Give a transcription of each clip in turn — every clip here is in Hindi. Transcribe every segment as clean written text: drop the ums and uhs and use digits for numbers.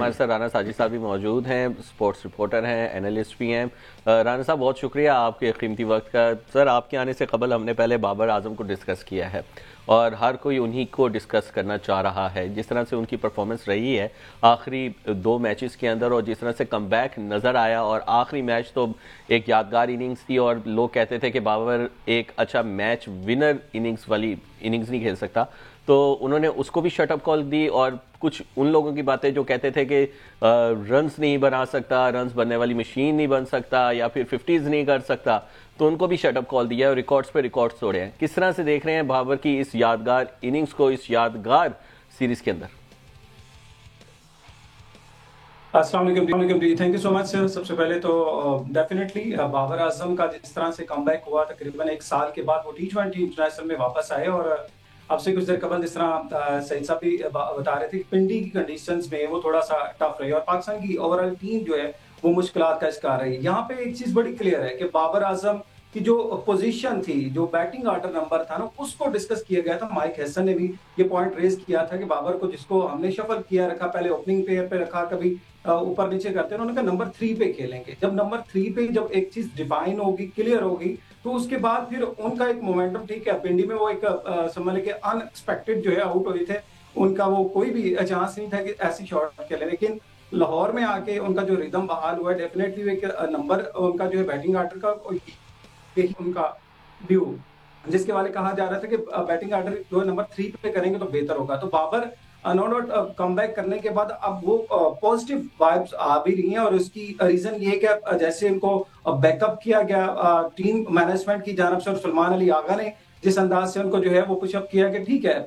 हमारे साथ राना साजिद साहब भी मौजूद हैं, स्पोर्ट्स रिपोर्टर हैं, एनालिस्ट भी हैं। राना साहब, बहुत शुक्रिया आपके कीमती वक्त का। सर, आपके आने से कबल हमने पहले बाबर आजम को डिस्कस किया है और हर कोई उन्हीं को डिस्कस करना चाह रहा है। जिस तरह से उनकी परफॉर्मेंस रही है आखिरी 2 मैचेस के अंदर और जिस तरह से कमबैक नज़र आया, और आखिरी मैच तो एक यादगार इनिंग्स थी और लोग कहते थे कि बाबर एक अच्छा मैच विनर इनिंग्स वाली इनिंग्स नहीं खेल सकता, तो उन्होंने उसको भी शट अप कॉल दी। और कुछ उन लोगों की बातें जो कहते थे कि रन्स नहीं बना सकता, रन्स बनने वाली मशीन नहीं बन सकता या फिर 50s नहीं कर सकता, तो उनको भी शट अप कॉल दिया और रिकॉर्ड्स पे रिकॉर्ड्स तोड़े हैं। किस तरह से देख रहे हैं बाबर की इस यादगार इनिंग्स को, इस यादगार सीरीज के अंदर? अस्सलाम वालेकुम जी, थैंक यू सो मच। सबसे पहले तो डेफिनेटली बाबर आजम का जिस तरह से कमबैक हुआ, तकरीबन 1 साल के बाद वो T20 इंटरनेशनल में वापस आए। और अब से कुछ देर कबल जिस तरह सईद साहब भी बता रहे थे कि पिंडी की कंडीशंस में वो थोड़ा सा टफ रही और पाकिस्तान की ओवरऑल टीम जो है वो मुश्किलात का शिकार रही। यहाँ पे एक चीज बड़ी क्लियर है कि बाबर आजम की जो पोजीशन थी, जो बैटिंग ऑर्डर नंबर था ना, उसको डिस्कस किया गया था। माइक हैसन ने भी ये पॉइंट रेज किया था कि बाबर को, जिसको हमने शफल किया रखा, पहले ओपनिंग पेयर पे रखा, कभी ऊपर नीचे करते हैं, उन्होंने कहा नंबर 3 पे खेलेंगे। जब नंबर 3 पे जब एक चीज डिफाइन होगी, क्लियर होगी, तो उसके बाद फिर उनका एक मोमेंटम, ठीक है, पिंडी में वो एक समझ लें कि अनएक्सपेक्टेड जो है आउट हुए थे, उनका वो कोई भी चांस नहीं था कि ऐसी शॉट खेले। लेकिन लाहौर में आके उनका जो रिदम बहाल हुआ है, डेफिनेटली एक नंबर उनका जो है बैटिंग ऑर्डर का, यही उनका व्यू, जिसके वाले कहा जा रहा था कि बैटिंग ऑर्डर जो है नंबर 3 पे करेंगे तो बेहतर होगा। तो बाबर नो डाउट कमबैक करने के बाद अब वो पॉजिटिव वाइब्स आ भी रही हैं। और उसकी रीजन ये है कि जैसे उनको बैकअप किया गया टीम मैनेजमेंट की जानब से, और सलमान अली आगा ने जिस अंदाज से उनको जो है वो पुशअप किया कि ठीक है,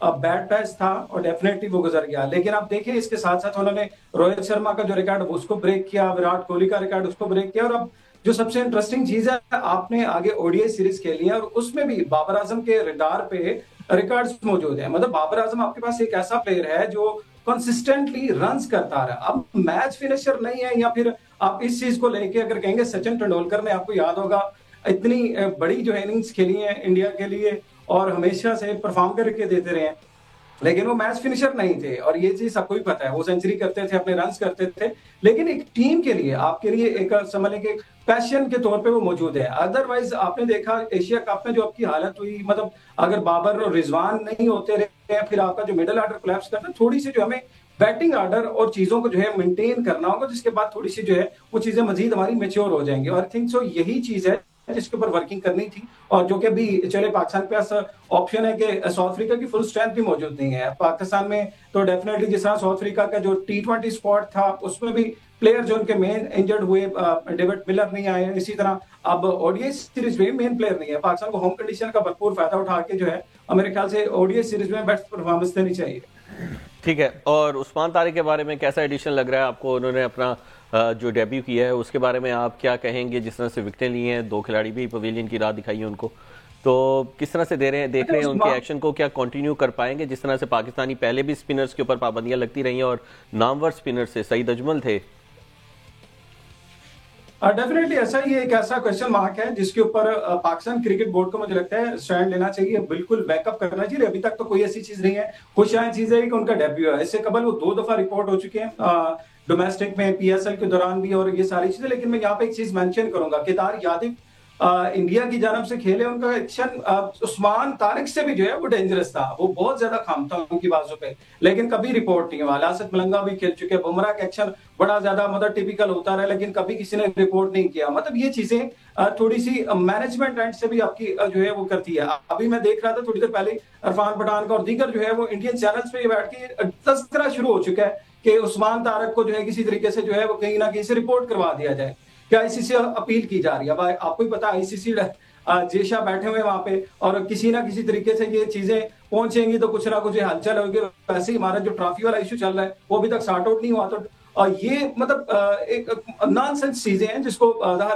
बैड पैच था और डेफिनेटली वो गुजर गया। लेकिन आप देखिए, इसके साथ साथ उन्होंने रोहित शर्मा का जो रिकॉर्ड उसको ब्रेक किया, विराट कोहली का रिकॉर्ड उसको ब्रेक किया। और अब जो सबसे इंटरेस्टिंग चीज है, आपने आगे ओडीआई सीरीज खेली है और उसमें भी बाबर आजम के रडार पे रिकॉर्ड्स मौजूद है। मतलब बाबर आजम आपके पास एक ऐसा प्लेयर है जो कंसिस्टेंटली रन्स करता रहा। अब मैच फिनिशर नहीं है, या फिर आप इस चीज को लेके अगर कहेंगे, सचिन तेंदुलकर ने, आपको याद होगा, इतनी बड़ी जो इनिंग्स खेली है इंडिया के लिए और हमेशा से परफॉर्म करके देते रहे हैं, लेकिन वो मैच फिनिशर नहीं थे। और ये चीज सबको ही पता है, वो सेंचुरी करते थे, अपने रन्स करते थे, लेकिन एक टीम के लिए, आपके लिए एक समझ लें कि पैशन के तौर पे वो मौजूद है। अदरवाइज आपने देखा एशिया कप में जो आपकी हालत हुई, मतलब अगर बाबर और रिजवान नहीं होते रहे, फिर आपका जो मिडिल ऑर्डर कोलैप्स करना, थोड़ी सी जो हमें बैटिंग ऑर्डर और चीजों को जो है मेंटेन करना होगा, जिसके बाद थोड़ी सी जो है वो चीजें मजीद हमारी मेच्योर हो जाएंगी। और आई थिंक सो यही चीज है जिसके ऊपर वर्किंग करनी थी। और जो कि अभी चले, पाकिस्तान के पास ऑप्शन है कि साउथ अफ्रीका की फुल स्ट्रेंथ भी मौजूद नहीं है पाकिस्तान में। तो डेफिनेटली जिस तरह साउथ अफ्रीका का जो T20 स्क्वाड था, उसमें भी प्लेयर जो उनके मेन इंजर्ड हुए, डेविड मिलर नहीं आए। इसी तरह अब ओडीआई सीरीज में मेन प्लेयर नहीं है। पाकिस्तान को होम कंडीशन का भरपूर फायदा उठा के जो है, मेरे ख्याल से ओडीआई सीरीज में बेस्ट परफॉर्मेंस देनी चाहिए। ठीक है, और उस्मान तारिक के बारे में कैसा एडिशन लग रहा है आपको? उन्होंने अपना जो डेब्यू किया है उसके बारे में आप क्या कहेंगे? जिस तरह से विकेटें ली हैं, 2 खिलाड़ी भी पवेलियन की राह दिखाई है उनको, तो किस तरह से देख रहे हैं उनके एक्शन को? क्या कंटिन्यू कर पाएंगे? जिस तरह से पाकिस्तानी पहले भी स्पिनर्स के ऊपर पाबंदियां लगती रही और नामवर स्पिनर से सईद अजमल थे। डेफिनेटली ऐसा ही एक ऐसा क्वेश्चन मार्क है जिसके ऊपर पाकिस्तान क्रिकेट बोर्ड को मुझे लगता है स्टैंड लेना चाहिए, बिल्कुल बैकअप करना चाहिए। अभी तक तो कोई ऐसी चीज नहीं है। खुश आए चीज है कि उनका डेब्यू है। इससे कबल वो 2 दफा रिपोर्ट हो चुके हैं, डोमेस्टिक में, पीएसएल के दौरान भी, और ये सारी चीजें। लेकिन मैं यहाँ पे एक चीज मेंशन करूंगा, केदार यादव इंडिया की जानब से खेले, उनका एक्शन उस्मान तारिक से भी जो है वो डेंजरस था। वो बहुत ज्यादा खाम था उनकी बाजू पे, लेकिन कभी रिपोर्ट नहीं हुआ। लासित मलंगा भी खेल चुके, बुमराह का एक्शन बड़ा ज्यादा मतलब टिपिकल होता रहा, लेकिन कभी किसी ने रिपोर्ट नहीं किया। मतलब ये चीजें थोड़ी सी मैनेजमेंट एंड से भी आपकी जो है वो करती है। अभी मैं देख रहा था थोड़ी देर पहले, इरफान पठान का और दीगर जो है वो इंडियन चैनल्स पे बैठ के तस्करा शुरू हो चुका है कि उस्मान तारिक को जो है किसी तरीके से जो है वो कहीं ना कहीं से रिपोर्ट करवा दिया जाए। क्या आईसीसी अपील की जा रही है? भाई आपको ही पता, आईसीसी जेशा बैठे हुए वहां पे, और किसी ना किसी तरीके से ये चीजें पहुंचेंगी तो कुछ ना कुछ हलचल होगी। वैसे ही हमारा जो ट्रॉफी वाला इशू चल रहा है वो अभी तक सॉर्ट आउट नहीं हुआ। तो ये मतलब एक नॉनसेंस चीजें हैं जिसको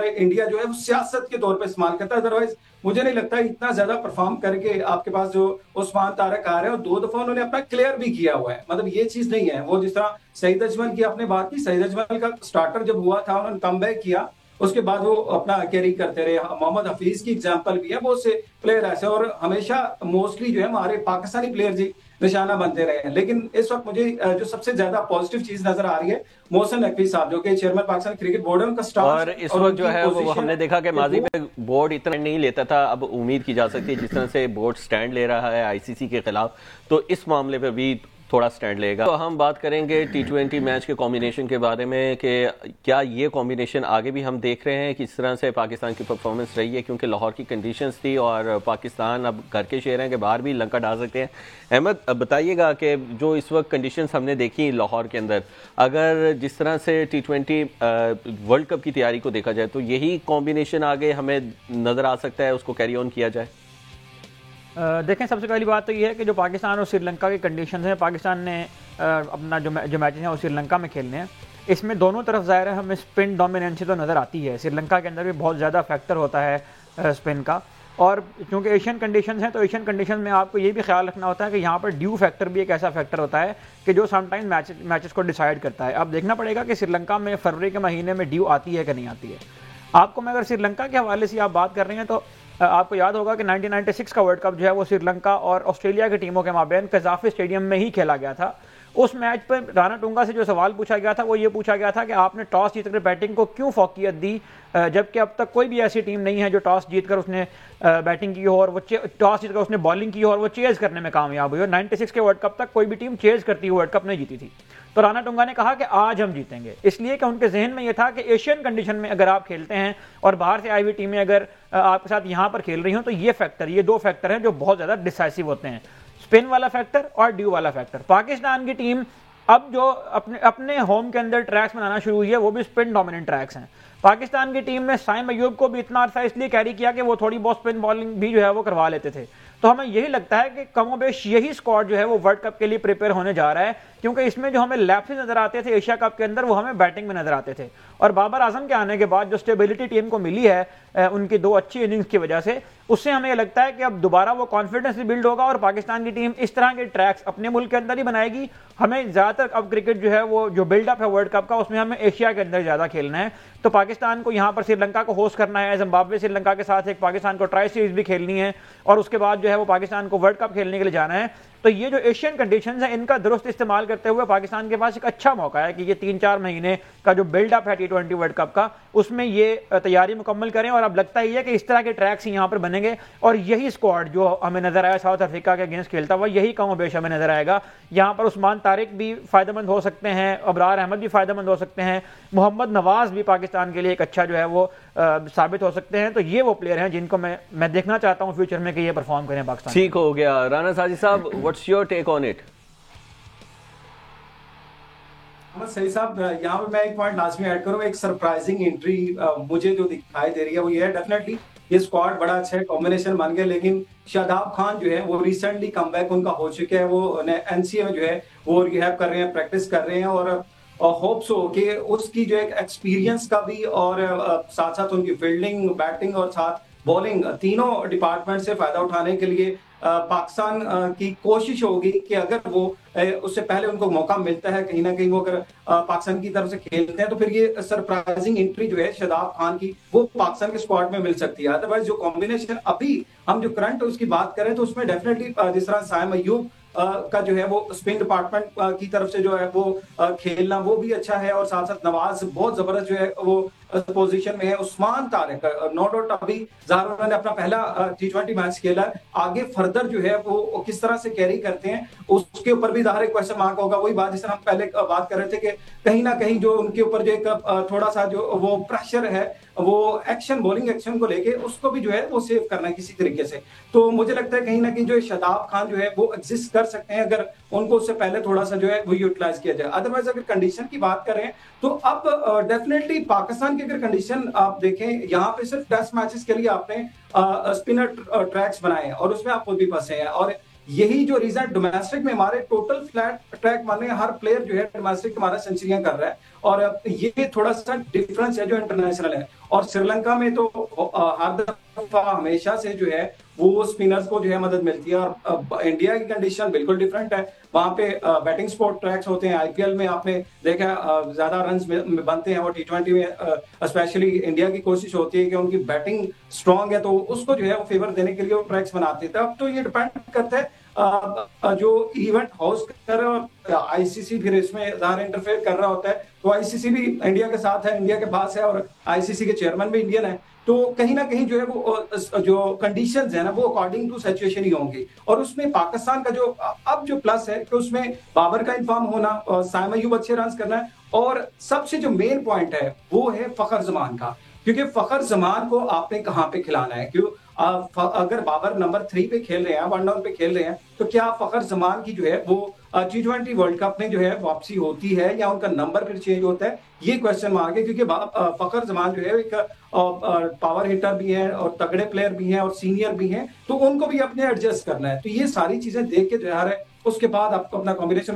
इंडिया जो है वो सियासत के तौर पे इस्तेमाल करता है। अदरवाइज मुझे नहीं लगता इतना ज्यादा परफॉर्म करके आपके पास जो उस्मान तारिक आ रहे हैं, और 2 दफा उन्होंने अपना क्लियर भी किया हुआ है। मतलब ये चीज नहीं है वो, जिस तरह सईद अजमल की आपने बात की, सईद अजमल का स्टार्टर जब हुआ था, उन्होंने कमबैक किया, उसके बाद वो अपना कैरी करते रहे। मोहम्मद हफीज की एग्जांपल भी है, बहुत से प्लेयर ऐसे, और हमेशा मोस्टली जो है हमारे पाकिस्तानी प्लेयर जी निशाना बनते रहे हैं। लेकिन इस वक्त मुझे जो सबसे ज्यादा पॉजिटिव चीज नजर आ रही है, मोहसिन नकवी साहब जो कि चेयरमैन पाकिस्तान क्रिकेट बोर्ड है, उनका स्टाफ और इस वक्त जो है वो हमने देखा कि माजी में बोर्ड इतना नहीं लेता था, अब उम्मीद की जा सकती है जिस तरह से बोर्ड स्टैंड ले रहा है आईसीसी के खिलाफ, तो इस मामले पे भी थोड़ा स्टैंड लेगा। तो हम बात करेंगे T20 मैच के कॉम्बिनेशन के बारे में कि क्या ये कॉम्बिनेशन आगे भी हम देख रहे हैं किस तरह से पाकिस्तान की परफॉर्मेंस रही है, क्योंकि लाहौर की कंडीशंस थी और पाकिस्तान अब घर के शहर हैं कि बाहर भी लंका डाल सकते हैं। अहमद, अब बताइएगा कि जो इस वक्त कंडीशंस हमने देखी लाहौर के अंदर, अगर जिस तरह से T20 वर्ल्ड कप की तैयारी को देखा जाए तो यही कॉम्बिनेशन आगे हमें नज़र आ सकता है, उसको कैरी ऑन किया जाए? देखें, सबसे पहली बात तो ये है कि जो पाकिस्तान और श्रीलंका की कंडीशंस हैं, पाकिस्तान ने अपना जो मैचेस हैं वो श्रीलंका में खेलने हैं। इसमें दोनों तरफ ज़ाहिर है हमें स्पिन डोमिनेंसी तो नज़र आती है। श्रीलंका के अंदर भी बहुत ज़्यादा फैक्टर होता है स्पिन का, और क्योंकि एशियन कंडीशंस हैं तो एशियन कंडीशन में आपको ये भी ख्याल रखना होता है कि यहाँ पर ड्यू फैक्टर भी एक ऐसा फैक्टर होता है कि जो समटाइम मैचेस को डिसाइड करता है। अब देखना पड़ेगा कि श्रीलंका में फरवरी के महीने में ड्यू आती है कि नहीं आती है। आपको मैं अगर श्रीलंका के हवाले से आप बात कर रहे हैं तो आपको याद होगा कि 1996 का वर्ल्ड कप जो है वो श्रीलंका और ऑस्ट्रेलिया की टीमों के माबैन कज़ाफ़ी स्टेडियम में ही खेला गया था। उस मैच पर राणा टूंगा से जो सवाल पूछा गया था वो ये पूछा गया था कि आपने टॉस जीतकर बैटिंग को क्यों फौकियत दी, जबकि अब तक कोई भी ऐसी टीम नहीं है जो टॉस जीतकर उसने बैटिंग की हो और वो टॉस जीतकर उसने बॉलिंग की हो और वो चेज करने में कामयाब हुई। और 96 के वर्ल्ड कप तक कोई भी टीम चेज करती हुई वर्ल्ड कप नहीं जीती थी। तो राणा टूंगा ने कहा कि आज हम जीतेंगे, इसलिए कि उनके जहन में यह था कि एशियन कंडीशन में अगर आप खेलते हैं और बाहर से आई हुई टीमें अगर आपके साथ यहां पर खेल रही हो तो ये दो फैक्टर हैं जो बहुत ज्यादा डिसाइसिव होते हैं, स्पिन वाला फैक्टर और ड्यू वाला फैक्टर। पाकिस्तान की टीम अब जो अपने होम के अंदर ट्रैक्स बनाना शुरू हुई है वो भी स्पिन डोमिनेंट ट्रैक्स हैं। पाकिस्तान की टीम में साइम अयूब को भी इतना अरसा इसलिए कैरी किया कि वो थोड़ी बहुत स्पिन बॉलिंग भी जो है वो करवा लेते थे। तो हमें यही लगता है कि कमोबेश यही स्क्वाड जो है वो वर्ल्ड कप के लिए प्रिपेयर होने जा रहा है, क्योंकि इसमें जो हमें लैप्सेस नजर आते थे एशिया कप के अंदर वो हमें बैटिंग में नजर आते थे। और बाबर आजम के आने के बाद जो स्टेबिलिटी टीम को मिली है उनकी दो अच्छी इनिंग्स की वजह से, उससे हमें यह लगता है कि अब दोबारा वो कॉन्फिडेंस भी बिल्ड होगा और पाकिस्तान की टीम इस तरह के ट्रैक्स अपने मुल्क के अंदर ही बनाएगी। हमें ज्यादातर अब क्रिकेट जो है वो जो बिल्डअप है वर्ल्ड कप का उसमें हमें एशिया के अंदर ज्यादा खेलना है। तो पाकिस्तान को यहाँ पर श्रीलंका को होस्ट करना है, जिम्बाब्वे श्रीलंका के साथ एक पाकिस्तान को ट्राई सीरीज भी खेलनी है और उसके बाद जो है वो पाकिस्तान को वर्ल्ड कप खेलने के लिए जाना है। तो ये जो एशियन कंडीशंस हैं इनका दुरुस्त इस्तेमाल करते हुए पाकिस्तान के पास एक अच्छा मौका है कि ये 3-4 महीने का जो बिल्डअप है T20 वर्ल्ड कप का उसमें ये तैयारी मुकम्मल करें। और अब लगता ही है कि इस तरह के ट्रैक्स यहाँ पर बनेंगे और यही स्क्वाड जो हमें नजर आया साउथ अफ्रीका के अगेंस्ट खेलता हुआ यही कमोबेश हमें नजर आएगा। यहाँ पर उस्मान तारिक भी फायदेमंद हो सकते हैं, अबरार अहमद भी फायदेमंद हो सकते हैं, मोहम्मद नवाज भी पाकिस्तान के लिए एक अच्छा जो है वो साबित हो सकते हैं। तो ये वो प्लेयर हैं जिनको मैं देखना चाहता हूँ फ्यूचर में कि ये परफॉर्म करें पाकिस्तान। ठीक हो गया। राना साजिद साहब, what's your take on it? सही साहब, यहाँ पे मैं एक पॉइंट लास्ट में ऐड करूँ। एक सरप्राइजिंग एंट्री मुझे जो दिखाई दे रही है वो ये है, डेफिनेटली ये स्क्वाड बड़ा अच्छा है, कॉम्बिनेशन बन गया, लेकिन शादाब खान जो है वो रिसेंटली कमबैक उनका हो चुका है। वो एनसीए में जो है वो रिहैब कर रहे हैं, प्रैक्टिस कर रहे हैं और होप्स हो कि उसकी जो एक एक्सपीरियंस का भी और साथ साथ उनकी फील्डिंग, बैटिंग और साथ बॉलिंग तीनों डिपार्टमेंट से फायदा उठाने के लिए पाकिस्तान की कोशिश होगी कि अगर वो उससे पहले उनको मौका मिलता है कहीं ना कहीं वो अगर पाकिस्तान की तरफ से खेलते हैं तो फिर ये सरप्राइजिंग एंट्री जो है शादाब खान की वो पाकिस्तान के स्क्वाड में मिल सकती है। अदरवाइज जो कॉम्बिनेशन अभी हम जो करंट उसकी बात करें तो उसमें डेफिनेटली जिस तरह साइम अयूब का जो है वो स्पिन डिपार्टमेंट की तरफ से जो है वो खेलना वो भी अच्छा है और साथ साथ नवाज बहुत जबरदस्त जो है वो पोजीशन में है। उस्मान तारिक नो डाउट अभी ज़ाहिर उन्होंने अपना पहला T20 मैच खेला, आगे फर्दर जो है वो किस तरह से कैरी करते हैं उसके ऊपर भी ज़ाहिर क्वेश्चन मार्क होगा। वही बात जिस हम पहले बात कर रहे थे कि कहीं ना कहीं जो उनके ऊपर जो एक थोड़ा सा जो वो प्रेशर है वो एक्शन बॉलिंग एक्शन को लेके उसको भी जो है वो सेव करना है किसी तरीके से। तो मुझे लगता है कहीं ना कहीं जो शादाब खान जो है वो एग्जिस्ट कर सकते हैं अगर उनको उससे पहले थोड़ा सा जो है वो यूटिलाइज किया जाए। अदरवाइज अगर कंडीशन की बात करें तो अब डेफिनेटली पाकिस्तान की अगर कंडीशन आप देखें, यहाँ पे सिर्फ टेस्ट मैचेस के लिए आपने स्पिनर ट्रैक्स बनाए हैं और उसमें आप खुद भी फंसे हैं और यही जो रीजन डोमेस्टिक में हमारे टोटल फ्लैट ट्रैक माने हर प्लेयर जो है डोमेस्टिक हमारा सेंचुरियां कर रहा है और ये थोड़ा सा डिफरेंस है जो इंटरनेशनल है। और श्रीलंका में तो हर हमेशा से जो है वो स्पिनर्स को जो है मदद मिलती है। और इंडिया की कंडीशन बिल्कुल डिफरेंट है। वहां पे बैटिंग स्पोर्ट ट्रैक्स होते हैं। आईपीएल में आपने देखा ज्यादा रन्स बनते हैं, और टी20 में स्पेशली इंडिया की कोशिश होती है कि उनकी बैटिंग स्ट्रांग है तो उसको जो है वो फेवर देने के लिए वो ट्रैक्स बनाते थे। अब तो ये डिपेंड करता है जो इवेंट होस्ट कर रहा है, आईसीसी फिर इसमें ज़्यादा इंटरफेयर कर रहा होता है। तो आईसीसी भी इंडिया के साथ है, इंडिया के पास है, और आईसीसी के चेयरमैन भी इंडियन है। तो कहीं ना कहीं जो है वो जो कंडीशंस है ना वो अकॉर्डिंग टू सिचुएशन ही होंगी। और उसमें पाकिस्तान का जो अब जो प्लस है कि उसमें बाबर का इन्फॉर्म होना, साइम अयूब अच्छे रन करना है, और सबसे जो मेन पॉइंट है वो है फखर जमान का। क्योंकि फखर जमान को आपने कहाँ पे खिलाना है? क्यों अगर बाबर नंबर 3 पे खेल रहे हैं, 1 डाउन पे खेल रहे हैं, तो क्या फखर जमान की जो है वो T20 वर्ल्ड कप में जो है वापसी होती है या उनका नंबर फिर चेंज होता है? ये क्वेश्चन मार्क है। क्योंकि फखर जमान जो है एक पावर हिटर भी है और तगड़े प्लेयर भी हैं और सीनियर भी हैं, तो उनको भी अपने एडजस्ट करना है। तो ये सारी चीजें देख के जो है उसके बाद आपको अपना कॉम्बिनेशन